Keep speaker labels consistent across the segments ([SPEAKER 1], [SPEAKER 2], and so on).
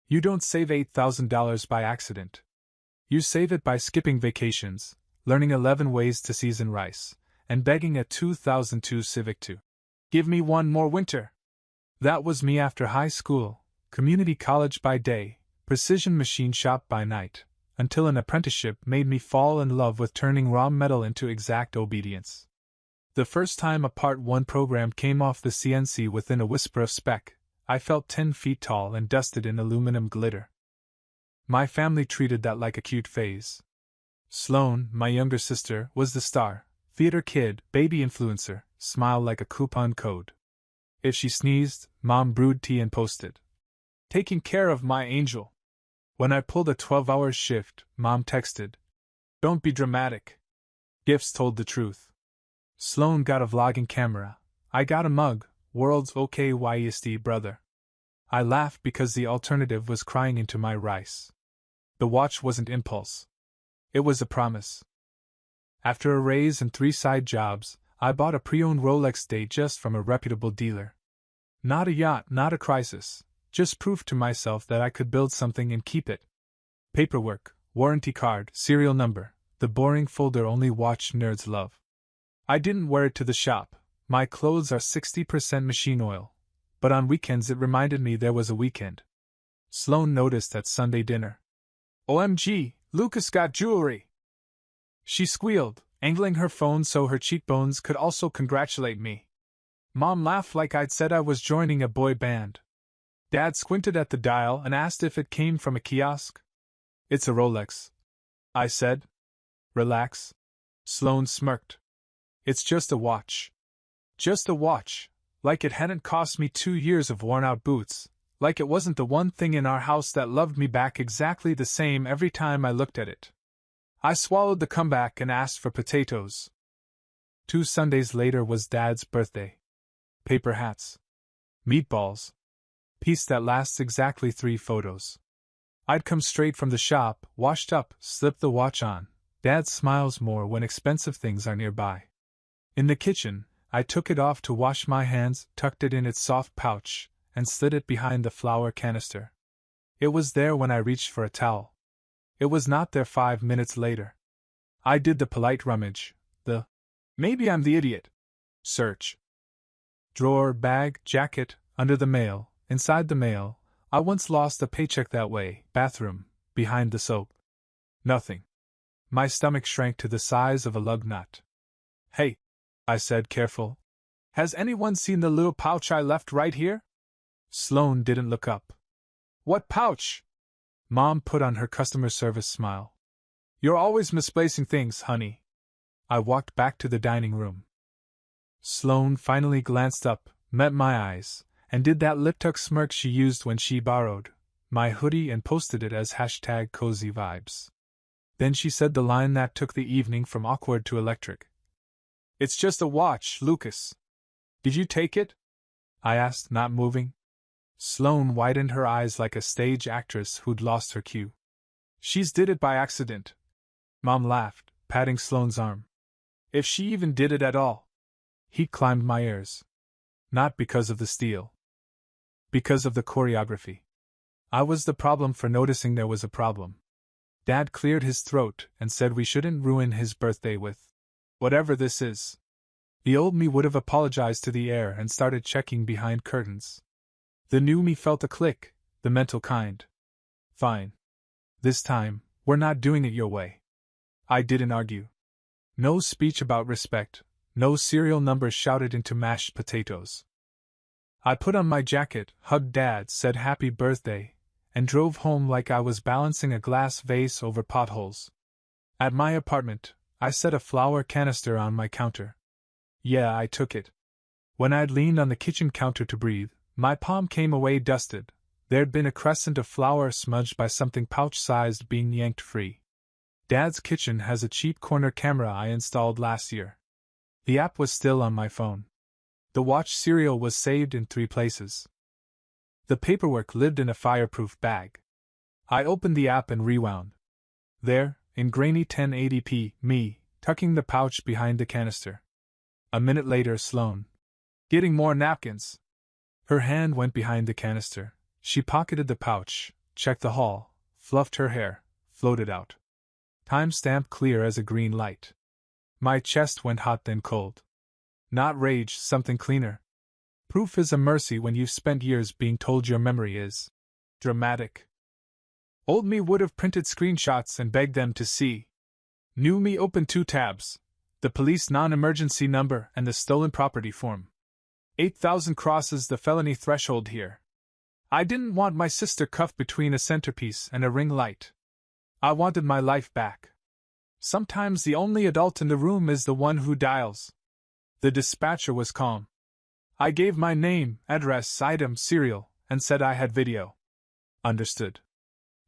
[SPEAKER 1] You don't save $8,000 by accident. You save it by skipping vacations, learning 11 ways to season rice, and begging a 2002 Civic to give me one more winter. That was me after high school, community college by day, precision machine shop by night, until an apprenticeship made me fall in love with turning raw metal into exact obedience. The first time a Part 1 program came off the CNC within a whisper of spec, I felt 10 feet tall and dusted in aluminum glitter. My family treated that like a cute phase. Sloane, my younger sister, was the star, theater kid, baby influencer, smile like a coupon code. If she sneezed, Mom brewed tea and posted, "Taking care of my angel." When I pulled a 12-hour shift, Mom texted, "Don't be dramatic." Gifts told the truth. Sloane got a vlogging camera. I got a mug, world's OKYST brother. I laughed because the alternative was crying into my rice. The watch wasn't impulse. It was a promise. After a raise and 3 side jobs, I bought a pre-owned Rolex Datejust from a reputable dealer. Not a yacht, not a crisis, just proof to myself that I could build something and keep it. Paperwork, warranty card, serial number, the boring folder only watch nerds love. I didn't wear it to the shop. My clothes are 60% machine oil, but on weekends it reminded me there was a weekend. Sloane noticed at Sunday dinner. "OMG, Lucas got jewelry!" She squealed, angling her phone so her cheekbones could also congratulate me. Mom laughed like I'd said I was joining a boy band. Dad squinted at the dial and asked if it came from a kiosk. "It's a Rolex," I said. "Relax." Sloane smirked. "It's just a watch." Just a watch, like it hadn't cost me 2 years of worn-out boots, like it wasn't the one thing in our house that loved me back exactly the same every time I looked at it. I swallowed the comeback and asked for potatoes. 2 Sundays later was Dad's birthday. Paper hats. Meatballs. Piece that lasts exactly 3 photos. I'd come straight from the shop, washed up, slipped the watch on. Dad smiles more when expensive things are nearby. In the kitchen, I took it off to wash my hands, tucked it in its soft pouch, and slid it behind the flour canister. It was there when I reached for a towel. It was not there 5 minutes later. I did the polite rummage, the "maybe I'm the idiot" search. Drawer, bag, jacket, under the mail, inside the mail. I once lost a paycheck that way. Bathroom, behind the soap. Nothing. My stomach shrank to the size of a lug nut. "Hey," I said, careful. "Has anyone seen the little pouch I left right here?" Sloane didn't look up. "What pouch?" Mom put on her customer service smile. "You're always misplacing things, honey." I walked back to the dining room. Sloane finally glanced up, met my eyes, and did that lip-tuck smirk she used when she borrowed my hoodie and posted it as #CozyVibes. Then she said the line that took the evening from awkward to electric. "It's just a watch, Lucas. Did you take it?" I asked, not moving. Sloane widened her eyes like a stage actress who'd lost her cue. "She's did it by accident." Mom laughed, patting Sloane's arm. "If she even did it at all." He climbed my ears. Not because of the steel. Because of the choreography. I was the problem for noticing there was a problem. Dad cleared his throat and said we shouldn't ruin his birthday with whatever this is. The old me would have apologized to the air and started checking behind curtains. The new me felt a click, the mental kind. "Fine. This time, we're not doing it your way." I didn't argue. No speech about respect, no serial numbers shouted into mashed potatoes. I put on my jacket, hugged Dad, said happy birthday, and drove home like I was balancing a glass vase over potholes. At my apartment, I set a flour canister on my counter. Yeah, I took it. When I'd leaned on the kitchen counter to breathe, my palm came away dusted. There'd been a crescent of flour smudged by something pouch-sized being yanked free. Dad's kitchen has a cheap corner camera I installed last year. The app was still on my phone. The watch serial was saved in 3 places. The paperwork lived in a fireproof bag. I opened the app and rewound. There, in grainy 1080p, me, tucking the pouch behind the canister. A minute later, Sloane. "Getting more napkins." Her hand went behind the canister. She pocketed the pouch, checked the hall, fluffed her hair, floated out. Timestamp clear as a green light. My chest went hot then cold. Not rage, something cleaner. Proof is a mercy when you've spent years being told your memory is dramatic. Old me would have printed screenshots and begged them to see. New me opened 2 tabs. The police non-emergency number and the stolen property form. 8,000 crosses the felony threshold here. I didn't want my sister cuffed between a centerpiece and a ring light. I wanted my life back. Sometimes the only adult in the room is the one who dials. The dispatcher was calm. I gave my name, address, item, serial, and said I had video. Understood.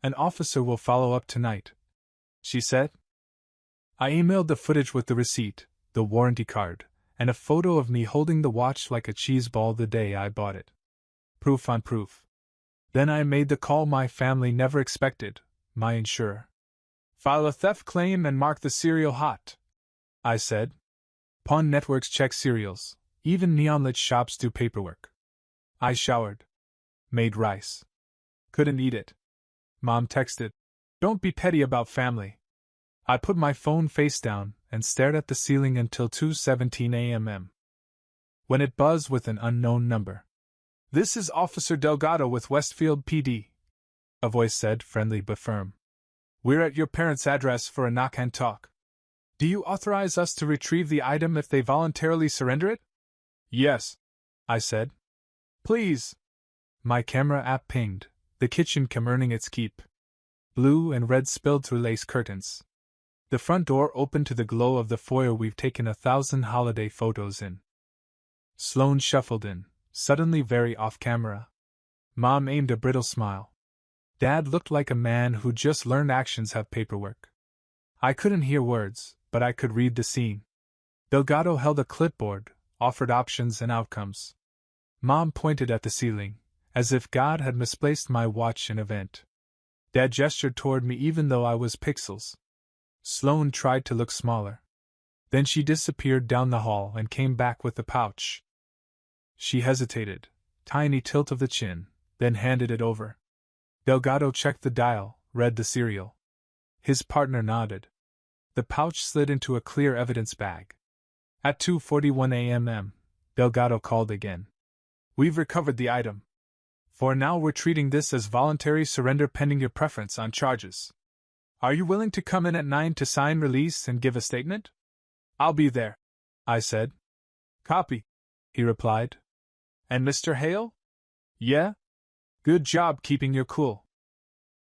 [SPEAKER 1] An officer will follow up tonight, she said. I emailed the footage with the receipt, the warranty card, and a photo of me holding the watch like a cheese ball the day I bought it. Proof on proof. Then I made the call my family never expected, my insurer. File a theft claim and mark the serial hot, I said. Pawn networks check serials, even neon-lit shops do paperwork. I showered. Made rice. Couldn't eat it. Mom texted, "Don't be petty about family." I put my phone face down and stared at the ceiling until 2:17 a.m. when it buzzed with an unknown number. "This is Officer Delgado with Westfield PD," a voice said, friendly but firm. "We're at your parents' address for a knock and talk. Do you authorize us to retrieve the item if they voluntarily surrender it?" "Yes," I said. "Please." My camera app pinged, the kitchen cam earning its keep. Blue and red spilled through lace curtains. The front door opened to the glow of the foyer we've taken 1,000 holiday photos in. Sloane shuffled in, suddenly very off-camera. Mom aimed a brittle smile. Dad looked like a man who just learned actions have paperwork. I couldn't hear words, but I could read the scene. Delgado held a clipboard, offered options and outcomes. Mom pointed at the ceiling, as if God had misplaced my watch in a vent. Dad gestured toward me even though I was pixels. Sloane tried to look smaller. Then she disappeared down the hall and came back with the pouch. She hesitated, tiny tilt of the chin, then handed it over. Delgado checked the dial, read the serial. His partner nodded. The pouch slid into a clear evidence bag. At 2:41 a.m., Delgado called again. "We've recovered the item. For now we're treating this as voluntary surrender pending your preference on charges. Are you willing to come in at 9 to sign release and give a statement?" "I'll be there," I said. "Copy," he replied. "And Mr. Hale?" "Yeah? Good job keeping your cool."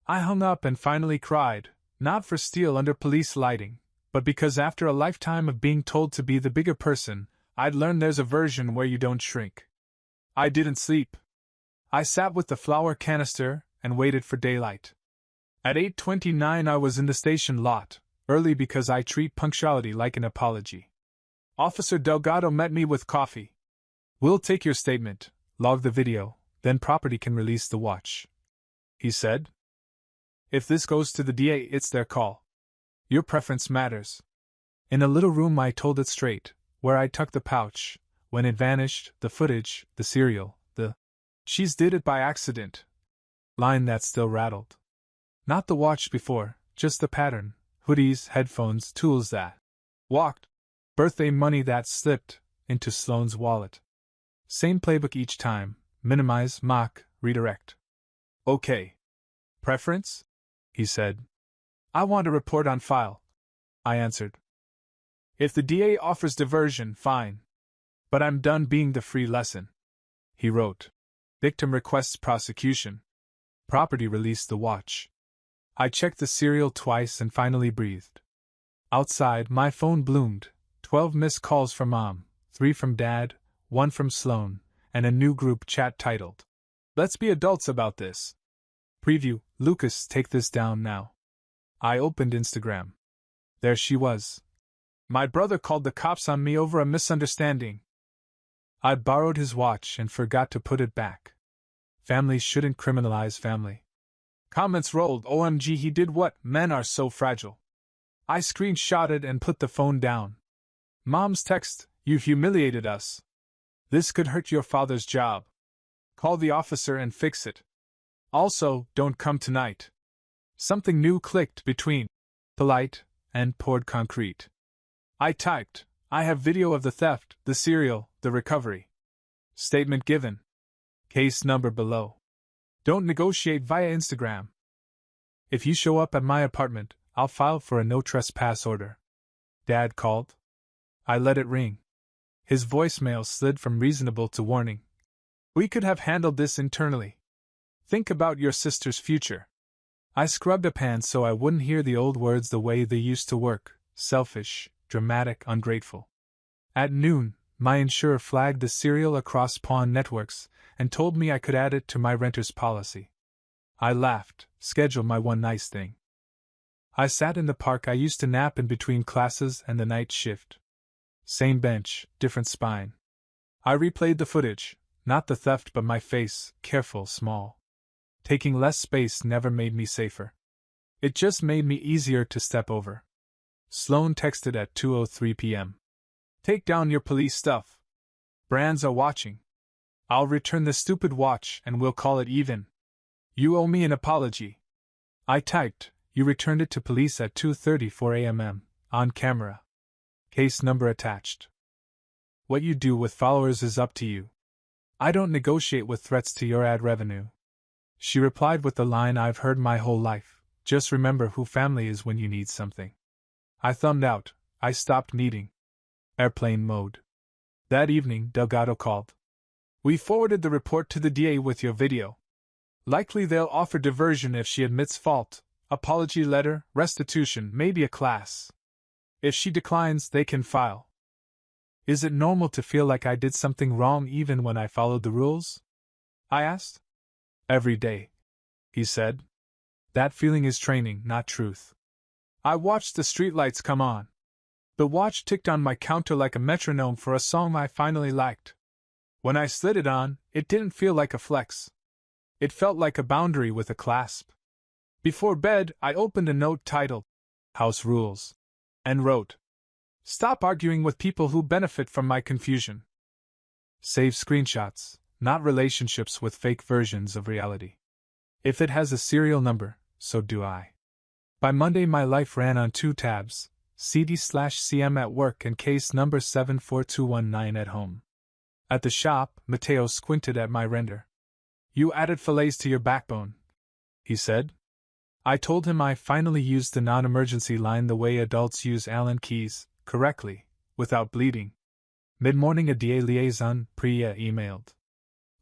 [SPEAKER 1] I hung up and finally cried, not for steel under police lighting, but because after a lifetime of being told to be the bigger person, I'd learned there's a version where you don't shrink. I didn't sleep. I sat with the flour canister and waited for daylight. At 8:29 I was in the station lot, early because I treat punctuality like an apology. Officer Delgado met me with coffee. "We'll take your statement, log the video, then property can release the watch," he said. "If this goes to the DA, it's their call. Your preference matters." In a little room I told it straight, where I tucked the pouch, when it vanished, the footage, the serial, the "she's did it by accident" line that still rattled. Not the watch before, just the pattern, hoodies, headphones, tools that walked, birthday money that slipped into Sloane's wallet. Same playbook each time, minimize, mock, redirect. "Okay. Preference?" he said. "I want a report on file," I answered. "If the DA offers diversion, fine. But I'm done being the free lesson," he wrote. "Victim requests prosecution. Property released the watch." I checked the serial twice and finally breathed. Outside, my phone bloomed, 12 missed calls from Mom, 3 from Dad, 1 from Sloane, and a new group chat titled, "Let's be adults about this." Preview, Lucas, take this down now. I opened Instagram. There she was. "My brother called the cops on me over a misunderstanding. I borrowed his watch and forgot to put it back. Families shouldn't criminalize family." Comments rolled, "OMG, he did what? Men are so fragile." I screenshotted and put the phone down. Mom's text, "You humiliated us. This could hurt your father's job. Call the officer and fix it." Also, don't come tonight. Something new clicked between polite and poured concrete. I typed, I have video of the theft, the serial, the recovery. Statement given. Case number below. Don't negotiate via Instagram. If you show up at my apartment, I'll file for a no trespass order. Dad called. I let it ring. His voicemail slid from reasonable to warning. We could have handled this internally. Think about your sister's future. I scrubbed a pan so I wouldn't hear the old words the way they used to work: selfish, dramatic, ungrateful. At noon, my insurer flagged the serial across pawn networks and told me I could add it to my renter's policy. I laughed, scheduled my one nice thing. I sat in the park I used to nap in between classes and the night shift. Same bench, different spine. I replayed the footage, not the theft but my face, careful, small. Taking less space never made me safer. It just made me easier to step over. Sloan texted at 2:03 p.m. Take down your police stuff. Brands are watching. I'll return the stupid watch and we'll call it even. You owe me an apology. I typed, you returned it to police at 2:34 a.m. On camera. Case number attached. What you do with followers is up to you. I don't negotiate with threats to your ad revenue. She replied with the line I've heard my whole life: just remember who family is when you need something. I thumbed out. I stopped needing. Airplane mode. That evening, Delgado called. We forwarded the report to the DA with your video. Likely they'll offer diversion if she admits fault, apology letter, restitution, maybe a class. If she declines, they can file. Is it normal to feel like I did something wrong even when I followed the rules? I asked. Every day, he said. That feeling is training, not truth. I watched the streetlights come on. The watch ticked on my counter like a metronome for a song I finally liked. When I slid it on, it didn't feel like a flex. It felt like a boundary with a clasp. Before bed, I opened a note titled House Rules and wrote, Stop arguing with people who benefit from my confusion. Save screenshots, not relationships with fake versions of reality. If it has a serial number, so do I. By Monday my life ran on 2 tabs, CD/CM at work and case number 74219 at home. At the shop, Mateo squinted at my render. You added fillets to your backbone, he said. I told him I finally used the non-emergency line the way adults use Allen keys, correctly, without bleeding. Mid-morning a DA liaison, Priya emailed.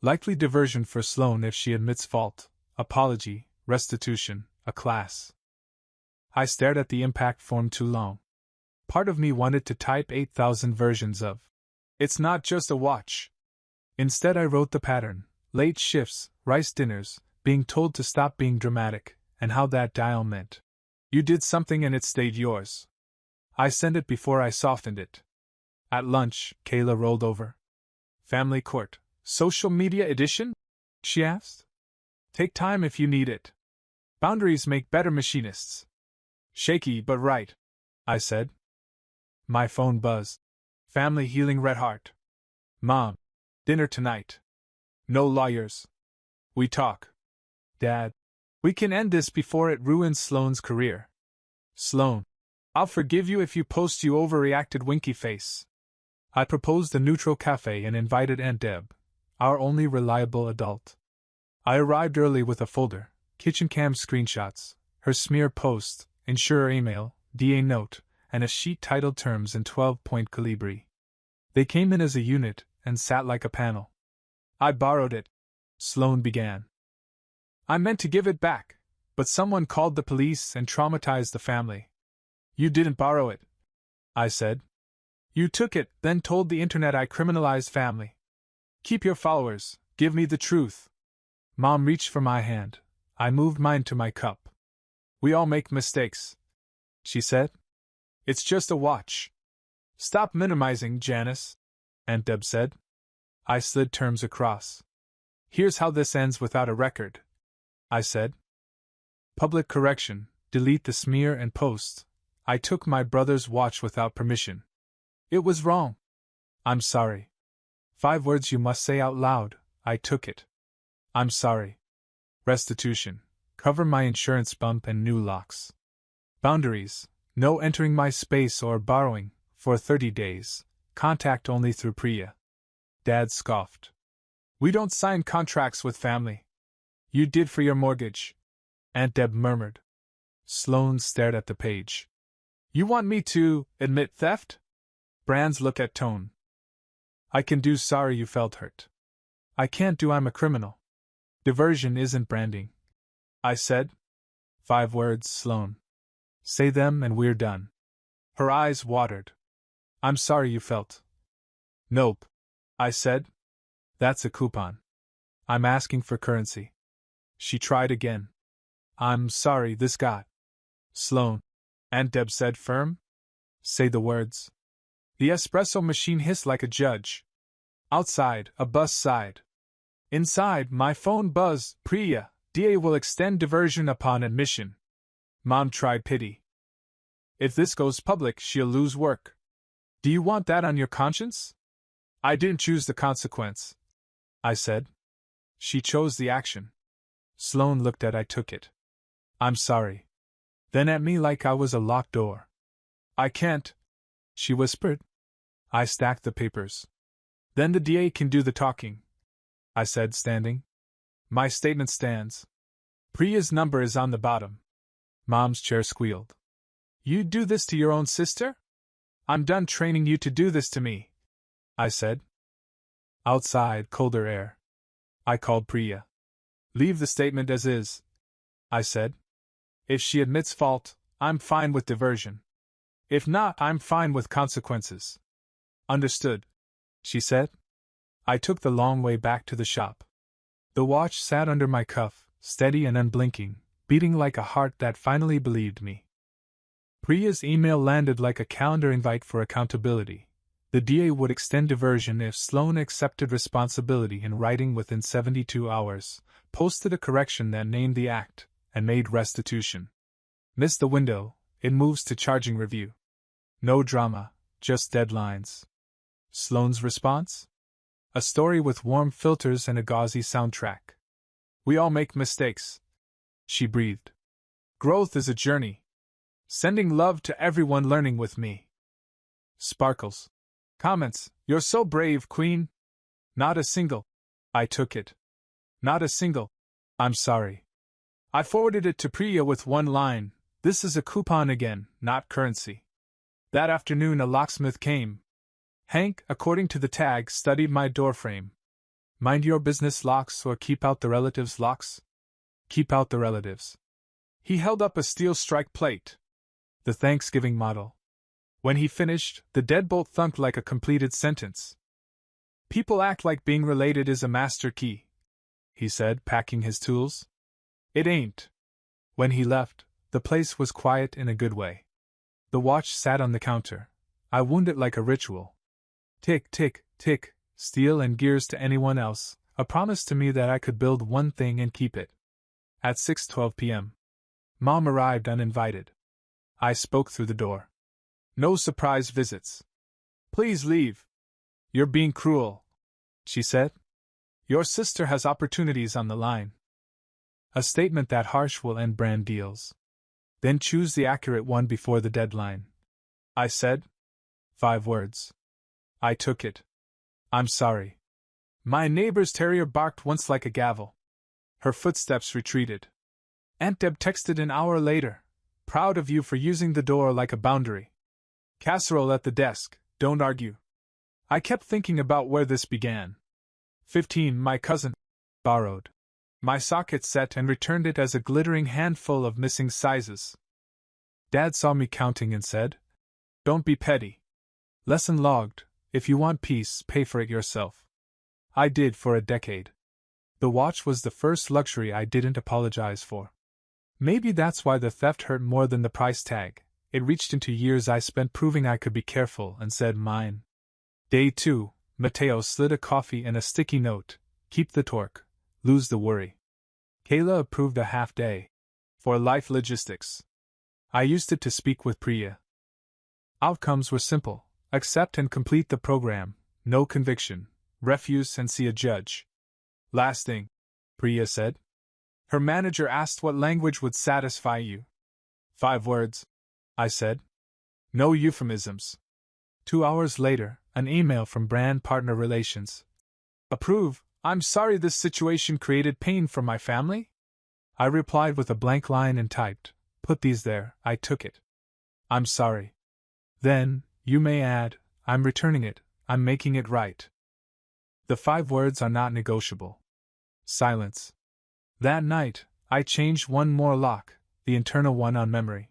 [SPEAKER 1] Likely diversion for Sloan if she admits fault, apology, restitution, a class. I stared at the impact form too long. Part of me wanted to type 8,000 versions of It's not just a watch. Instead I wrote the pattern: late shifts, rice dinners, being told to stop being dramatic, and how that dial meant you did something and it stayed yours. I sent it before I softened it. At lunch, Kayla rolled over. Family Court, social media edition? She asked. Take time if you need it. Boundaries make better machinists. Shaky but right, I said. My phone buzzed. Family Healing Red Heart. Mom. Dinner tonight. No lawyers. We talk. Dad. We can end this before it ruins Sloane's career. Sloane. I'll forgive you if you post you overreacted winky face. I proposed a neutral cafe and invited Aunt Deb, our only reliable adult. I arrived early with a folder, kitchen cam screenshots, her smear post, insurer email, DA note, and a sheet titled Terms in 12-point calibri. They came in as a unit and sat like a panel. I borrowed it, Sloane began. I meant to give it back, but someone called the police and traumatized the family. You didn't borrow it, I said. You took it, then told the internet I criminalized family. Keep your followers, give me the truth. Mom reached for my hand. I moved mine to my cup. We all make mistakes, she said. It's just a watch. Stop minimizing, Janice, Aunt Deb said. I slid terms across. Here's how this ends without a record, I said. Public correction, delete the smear and post. I took my brother's watch without permission. It was wrong. I'm sorry. 5 words you must say out loud. I took it. I'm sorry. Restitution. Cover my insurance bump and new locks. Boundaries. No entering my space or borrowing, for 30 days. Contact only through Priya. Dad scoffed. We don't sign contracts with family. You did for your mortgage. Aunt Deb murmured. Sloane stared at the page. You want me to admit theft? Brands looked at Tone. I can do sorry you felt hurt. I can't do I'm a criminal. Diversion isn't branding. I said. 5 words, Sloane. Say them and we're done. Her eyes watered. I'm sorry you felt. Nope. I said. That's a coupon. I'm asking for currency. She tried again. I'm sorry this got. Sloane. Aunt Deb said firm. Say the words. The espresso machine hissed like a judge. Outside, a bus sighed. Inside, my phone buzzed. Priya, DA will extend diversion upon admission. Mom tried pity. If this goes public, she'll lose work. Do you want that on your conscience? I didn't choose the consequence, I said. She chose the action. Sloane looked at I took it. I'm sorry. Then at me like I was a locked door. I can't, she whispered. I stacked the papers. Then the DA can do the talking, I said, standing. My statement stands. Priya's number is on the bottom. Mom's chair squealed. You do this to your own sister? I'm done training you to do this to me, I said. Outside, colder air. I called Priya. Leave the statement as is, I said. If she admits fault, I'm fine with diversion. If not, I'm fine with consequences. Understood, she said. I took the long way back to the shop. The watch sat under my cuff, steady and unblinking, beating like a heart that finally believed me. Priya's email landed like a calendar invite for accountability. The DA would extend diversion if Sloane accepted responsibility in writing within 72 hours, posted a correction that named the act, and made restitution. Missed the window, it moves to charging review. No drama, just deadlines. Sloane's response? A story with warm filters and a gauzy soundtrack. We all make mistakes, she breathed. Growth is a journey. Sending love to everyone learning with me. Sparkles. Comments. You're so brave, Queen. Not a single. I took it. Not a single. I'm sorry. I forwarded it to Priya with one line. This is a coupon again, not currency. That afternoon a locksmith came. Hank, according to the tag, studied my doorframe. Mind your business locks or keep out the relatives' locks? Keep out the relatives. He held up a steel strike plate. The Thanksgiving model. When he finished, the deadbolt thunked like a completed sentence. People act like being related is a master key, he said, packing his tools. It ain't. When he left, the place was quiet in a good way. The watch sat on the counter. I wound it like a ritual. Tick, tick, tick, steel and gears to anyone else, a promise to me that I could build one thing and keep it. At 6:12 p.m. Mom arrived uninvited. I spoke through the door. No surprise visits. Please leave. You're being cruel, she said. Your sister has opportunities on the line. A statement that harsh will end brand deals. Then choose the accurate one before the deadline. I said. 5 words. I took it. I'm sorry. My neighbor's terrier barked once like a gavel. Her footsteps retreated. Aunt Deb texted an hour later. Proud of you for using the door like a boundary. Casserole at the desk, don't argue. I kept thinking about where this began. 15. My cousin borrowed my socket set and returned it as a glittering handful of missing sizes. Dad saw me counting and said, Don't be petty. Lesson logged, if you want peace, pay for it yourself. I did for a decade. The watch was the first luxury I didn't apologize for. Maybe that's why the theft hurt more than the price tag. It reached into years I spent proving I could be careful and said mine. Day 2, Mateo slid a coffee and a sticky note. Keep the torque. Lose the worry. Kayla approved a half day. For life logistics. I used it to speak with Priya. Outcomes were simple. Accept and complete the program. No conviction. Refuse and see a judge. Last thing, Priya said. Her manager asked what language would satisfy you. 5 words, I said. No euphemisms. 2 hours later, an email from brand partner relations. Approve. I'm sorry this situation created pain for my family. I replied with a blank line and typed, put these there, I took it. I'm sorry. Then, you may add, I'm returning it, I'm making it right. The 5 words are not negotiable. Silence. That night, I changed one more lock, the internal one on memory.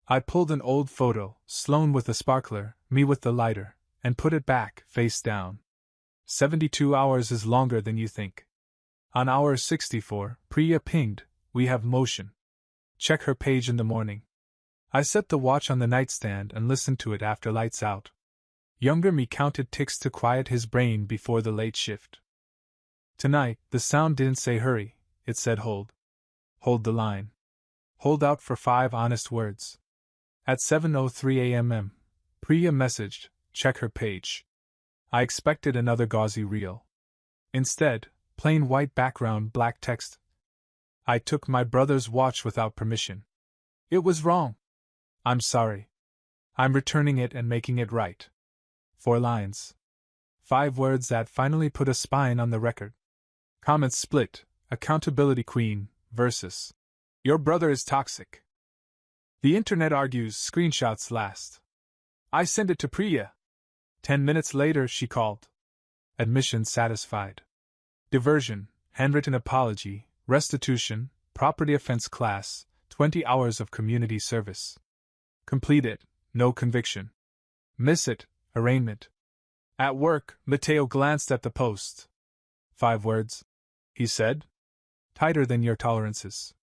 [SPEAKER 1] I pulled an old photo, Sloane with the sparkler, me with the lighter, and put it back, face down. 72 hours is longer than you think. On hour 64, Priya pinged, we have motion. Check her page in the morning. I set the watch on the nightstand and listened to it after lights out. Younger me counted ticks to quiet his brain before the late shift. Tonight, the sound didn't say hurry, it said hold. Hold the line. Hold out for 5 honest words. At 7:03 a.m., Priya messaged, check her page. I expected another gauzy reel. Instead, plain white background, black text. I took my brother's watch without permission. It was wrong. I'm sorry. I'm returning it and making it right. 4 lines. 5 words that finally put a spine on the record. Comments split, accountability queen versus your brother is toxic. The internet argues, screenshots last. I send it to Priya. 10 minutes later she called. Admission satisfied. Diversion, handwritten apology, restitution, property offense class, 20 hours of community service. Complete it, no conviction. Miss it, arraignment. At work, Mateo glanced at the post. 5 words, he said. Tighter than your tolerances.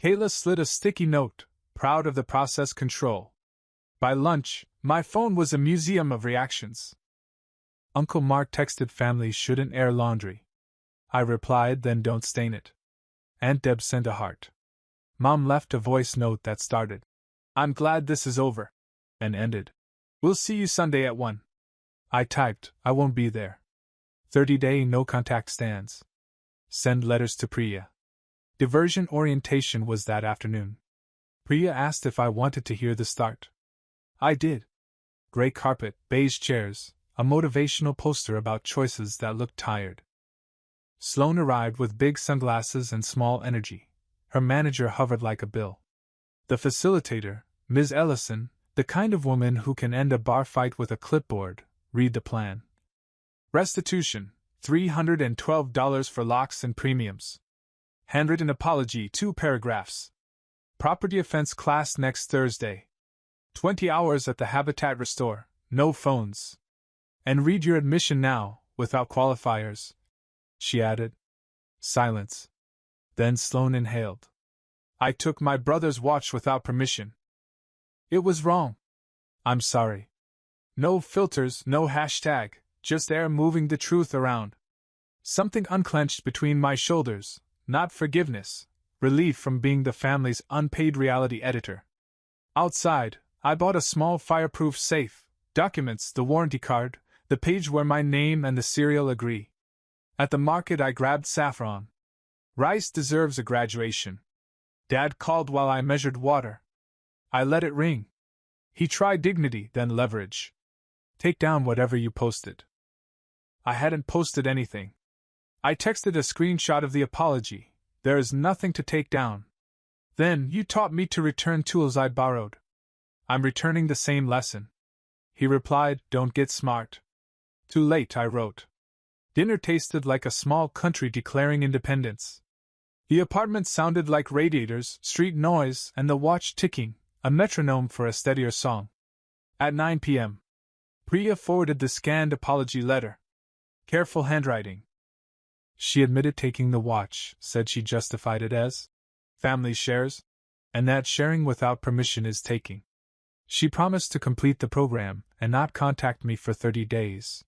[SPEAKER 1] Kayla slid a sticky note, proud of the process control. By lunch, my phone was a museum of reactions. Uncle Mark texted families shouldn't air laundry. I replied, then don't stain it. Aunt Deb sent a heart. Mom left a voice note that started, I'm glad this is over, and ended, we'll see you Sunday at 1. I typed, I won't be there. 30-day no contact stands. Send letters to Priya. Diversion orientation was that afternoon. Priya asked if I wanted to hear the start. I did. Gray carpet, beige chairs, a motivational poster about choices that looked tired. Sloane arrived with big sunglasses and small energy. Her manager hovered like a bill. The facilitator, Ms. Ellison, the kind of woman who can end a bar fight with a clipboard, read the plan. Restitution, $312 for locks and premiums. Handwritten apology, 2 paragraphs. Property offense class next Thursday. 20 hours at the Habitat Restore, no phones. And read your admission now, without qualifiers, she added. Silence. Then Sloane inhaled. I took my brother's watch without permission. It was wrong. I'm sorry. No filters, no hashtag, just air moving the truth around. Something unclenched between my shoulders, not forgiveness, relief from being the family's unpaid reality editor. Outside, I bought a small fireproof safe, documents, the warranty card, the page where my name and the serial agree. At the market I grabbed saffron. Rice deserves a graduation. Dad called while I measured water. I let it ring. He tried dignity, then leverage. Take down whatever you posted. I hadn't posted anything. I texted a screenshot of the apology. There is nothing to take down. Then you taught me to return tools I borrowed. I'm returning the same lesson. He replied, don't get smart. Too late, I wrote. Dinner tasted like a small country declaring independence. The apartment sounded like radiators, street noise, and the watch ticking, a metronome for a steadier song. At 9 p.m., Priya forwarded the scanned apology letter. Careful handwriting. She admitted taking the watch, said she justified it as family shares, and that sharing without permission is taking. She promised to complete the program and not contact me for 30 days.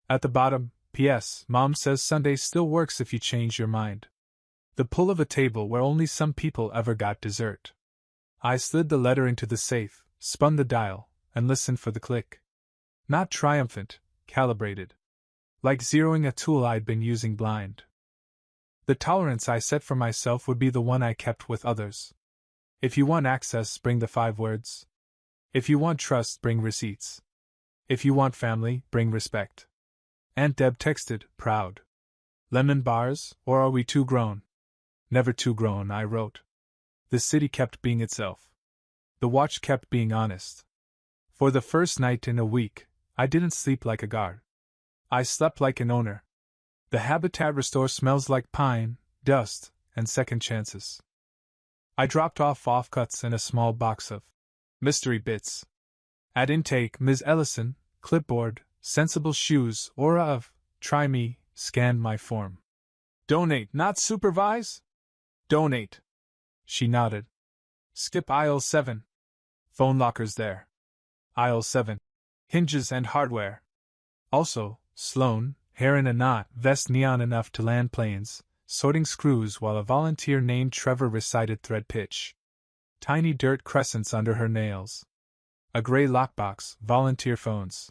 [SPEAKER 1] At the bottom, P.S. Mom says Sunday still works if you change your mind. The pull of a table where only some people ever got dessert. I slid the letter into the safe, spun the dial, and listened for the click. Not triumphant, calibrated. Like zeroing a tool I'd been using blind. The tolerance I set for myself would be the one I kept with others. If you want access, bring the 5 words. If you want trust, bring receipts. If you want family, bring respect. Aunt Deb texted, proud. Lemon bars, or are we too grown? Never too grown, I wrote. The city kept being itself. The watch kept being honest. For the first night in a week, I didn't sleep like a guard. I slept like an owner. The Habitat Restore smells like pine, dust, and second chances. I dropped off offcuts and a small box of mystery bits. At intake, Ms. Ellison, clipboard, sensible shoes, aura of, try me, scanned my form. Donate, not supervise? Donate. She nodded. Skip aisle 7. Phone lockers there. Aisle 7. Hinges and hardware. Also, Sloan, hair in a knot, vest neon enough to land planes, sorting screws while a volunteer named Trevor recited thread pitch. Tiny dirt crescents under her nails. A gray lockbox, volunteer phones.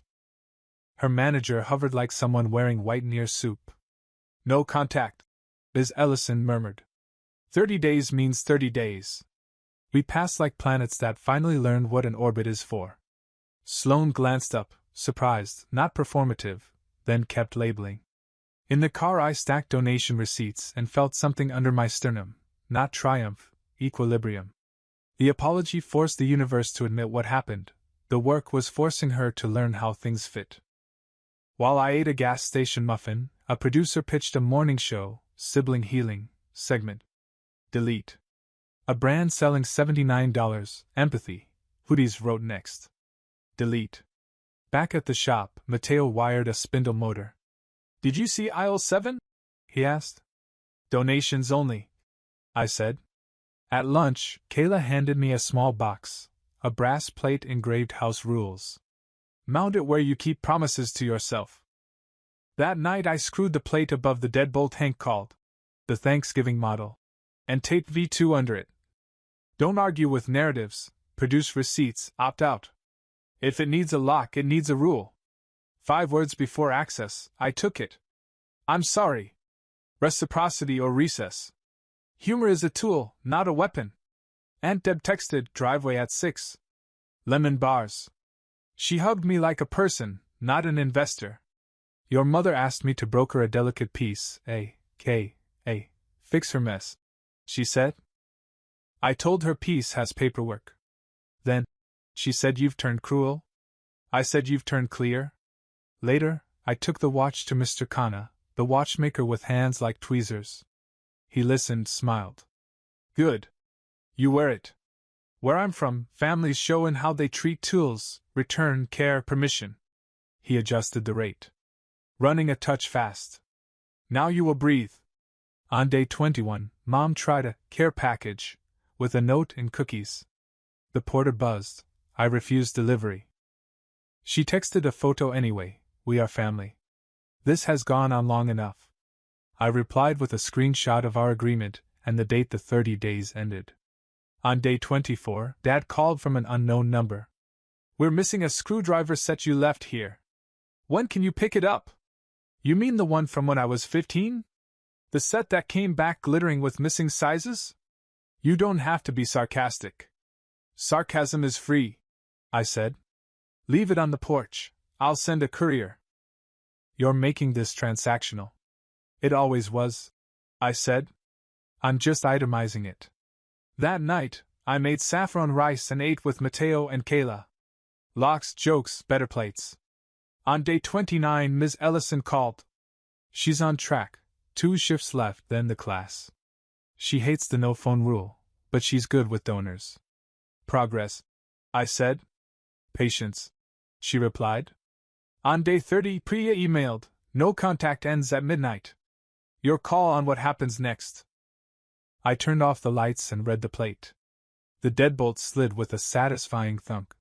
[SPEAKER 1] Her manager hovered like someone wearing white near soup. No contact, Ms. Ellison murmured. 30 days means 30 days. We passed like planets that finally learned what an orbit is for. Sloan glanced up, surprised, not performative, then kept labeling. In the car I stacked donation receipts and felt something under my sternum, not triumph, equilibrium. The apology forced the universe to admit what happened. The work was forcing her to learn how things fit. While I ate a gas station muffin, a producer pitched a morning show, sibling healing, segment. Delete. A brand selling $79, empathy, hoodies wrote next. Delete. Back at the shop, Mateo wired a spindle motor. Did you see aisle 7? He asked. Donations only, I said. At lunch, Kayla handed me a small box, a brass plate engraved house rules. Mount it where you keep promises to yourself. That night I screwed the plate above the deadbolt Hank called, the Thanksgiving model, and taped V2 under it. Don't argue with narratives, produce receipts, opt out. If it needs a lock, it needs a rule. 5 words before access, I took it. I'm sorry. Reciprocity or recess. Humor is a tool, not a weapon. Aunt Deb texted, driveway at 6. Lemon bars. She hugged me like a person, not an investor. Your mother asked me to broker a delicate piece, fix her mess, she said. I told her piece has paperwork. Then, she said you've turned cruel. I said you've turned clear. Later, I took the watch to Mr. Khanna, the watchmaker with hands like tweezers. He listened, smiled. Good. You wear it. Where I'm from, families show in how they treat tools, return, care, permission. He adjusted the rate. Running a touch fast. Now you will breathe. On day 21, Mom tried a care package, with a note and cookies. The porter buzzed. I refused delivery. She texted a photo anyway, we are family. This has gone on long enough. I replied with a screenshot of our agreement, and the date the 30 days ended. On day 24, Dad called from an unknown number. We're missing a screwdriver set you left here. When can you pick it up? You mean the one from when I was 15? The set that came back glittering with missing sizes? You don't have to be sarcastic. Sarcasm is free, I said. Leave it on the porch. I'll send a courier. You're making this transactional. It always was, I said. I'm just itemizing it. That night, I made saffron rice and ate with Mateo and Kayla. Locks, jokes, better plates. On day 29, Ms. Ellison called. She's on track. 2 shifts left, then the class. She hates the no-phone rule, but she's good with donors. Progress, I said. Patience, she replied. On day 30, Priya emailed, no contact ends at midnight. Your call on what happens next. I turned off the lights and read the plate. The deadbolt slid with a satisfying thunk.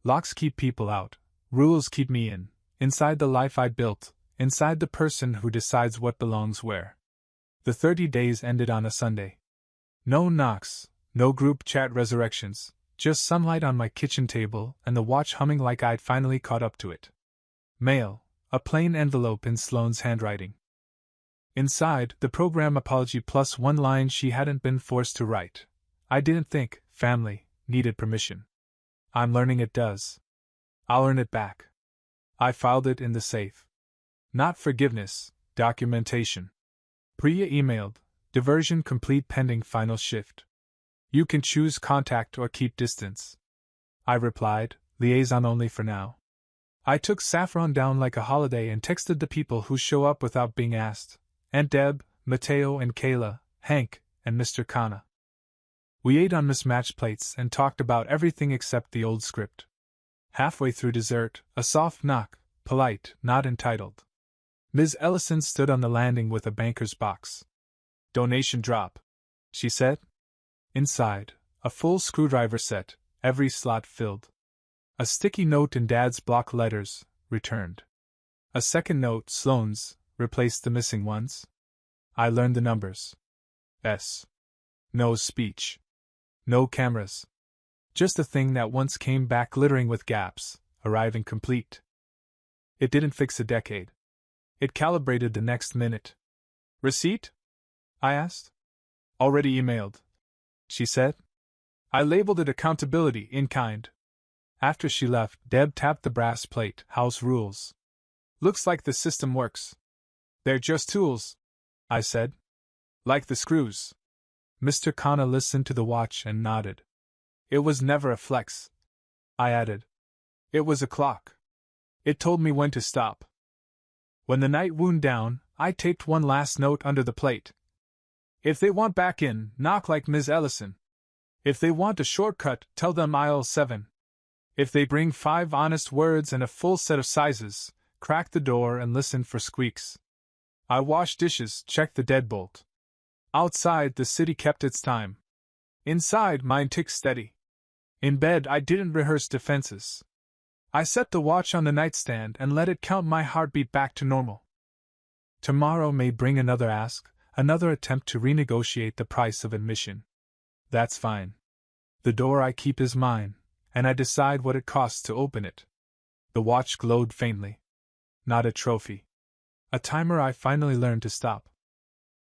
[SPEAKER 1] Locks keep people out, rules keep me in, inside the life I built, inside the person who decides what belongs where. The 30 days ended on a Sunday. No knocks, no group chat resurrections, just sunlight on my kitchen table and the watch humming like I'd finally caught up to it. Mail, a plain envelope in Sloane's handwriting. Inside, the program apology plus one line she hadn't been forced to write. I didn't think family needed permission. I'm learning it does. I'll earn it back. I filed it in the safe. Not forgiveness, documentation. Priya emailed, diversion complete pending final shift. You can choose contact or keep distance. I replied, liaison only for now. I took Saffron down like a holiday and texted the people who show up without being asked. Aunt Deb, Mateo and Kayla, Hank, and Mr. Khanna. We ate on mismatched plates and talked about everything except the old script. Halfway through dessert, a soft knock, polite, not entitled. Ms. Ellison stood on the landing with a banker's box. Donation drop, she said. Inside, a full screwdriver set, every slot filled. A sticky note in Dad's block letters, returned. A second note, Sloan's, replaced the missing ones. I learned the numbers. S. No speech. No cameras. Just a thing that once came back glittering with gaps, arriving complete. It didn't fix a decade. It calibrated the next minute. Receipt? I asked. Already emailed, she said. I labeled it accountability in kind. After she left, Deb tapped the brass plate, house rules. Looks like the system works. They're just tools, I said. Like the screws. Mr. Khanna listened to the watch and nodded. It was never a flex, I added. It was a clock. It told me when to stop. When the night wound down, I taped one last note under the plate. If they want back in, knock like Ms. Ellison. If they want a shortcut, tell them aisle 7. If they bring 5 honest words and a full set of sizes, crack the door and listen for squeaks. I washed dishes, checked the deadbolt. Outside, the city kept its time. Inside, mine ticked steady. In bed, I didn't rehearse defenses. I set the watch on the nightstand and let it count my heartbeat back to normal. Tomorrow may bring another ask, another attempt to renegotiate the price of admission. That's fine. The door I keep is mine, and I decide what it costs to open it. The watch glowed faintly. Not a trophy. A timer I finally learned to stop.